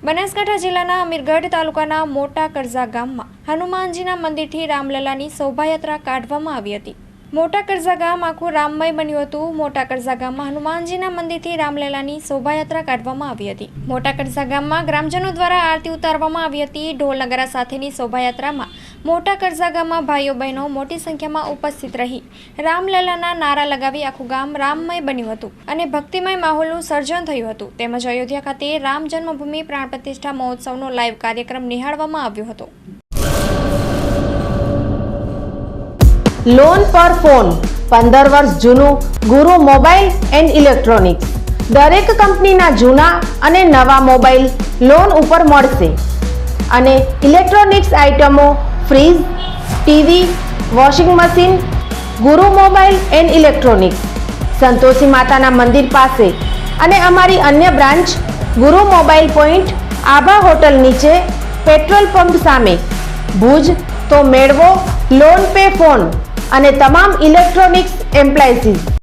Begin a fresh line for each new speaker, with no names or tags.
બનાસકાંઠા જિલ્લાના અમીરગઢ તાલુકાના મોટા કરજા ગામમાં હનુમાનજીના મંદિરથી રામલલાની શોભાયાત્રા કાઢવામાં આવી હતી। મોટા કરજા ગામ આખું રામમય બન્યું હતું। મોટા કરજા ગામમાં હનુમાનજીના મંદિરથી રામલલાની શોભાયાત્રા કાઢવામાં આવી હતી। મોટા કરજા ગામમાં ગ્રામજનો દ્વારા આરતી ઉતારવામાં આવી હતી। ઢોલ નગારા સાથેની શોભાયાત્રામાં મોટા કરજા ગામમાં ભાઈઓ બહેનો મોટી સંખ્યામાં ઉપસ્થિત રહી રામલલાના નારા લગાવી આખું ગામ રામમય બન્યું હતું અને ભક્તિમય માહોલનું સર્જન થયું હતું। તેમજ અયોધ્યા ખાતે રામ જન્મભૂમિ પ્રાણ પ્રતિષ્ઠા મહોત્સવનો લાઈવ કાર્યક્રમ નિહાળવામાં આવ્યો હતો।
લોન પર ફોન 15 વર્ષ જૂનું ગુરુ મોબાઈલ એન્ડ ઇલેક્ટ્રોનિક્સ। દરેક કંપનીના જૂના અને નવા મોબાઈલ લોન ઉપર મળશે અને ઇલેક્ટ્રોનિક્સ આઇટમો ફ્રીજ, ટીવી, વોશિંગ મશીન। ગુરુ મોબાઈલ એન્ડ ઇલેક્ટ્રોનિક્સ સંતોષી માતાના મંદિર પાસે અને અમારી અન્ય બ્રાન્ચ ગુરુ મોબાઈલ પોઈન્ટ આભા હોટલ નીચે પેટ્રોલ પંપ સામે ભુજ। તો મેળવો લોન પે ફોન અને તમામ ઇલેક્ટ્રોનિક્સ એપ્લાયન્સીસ।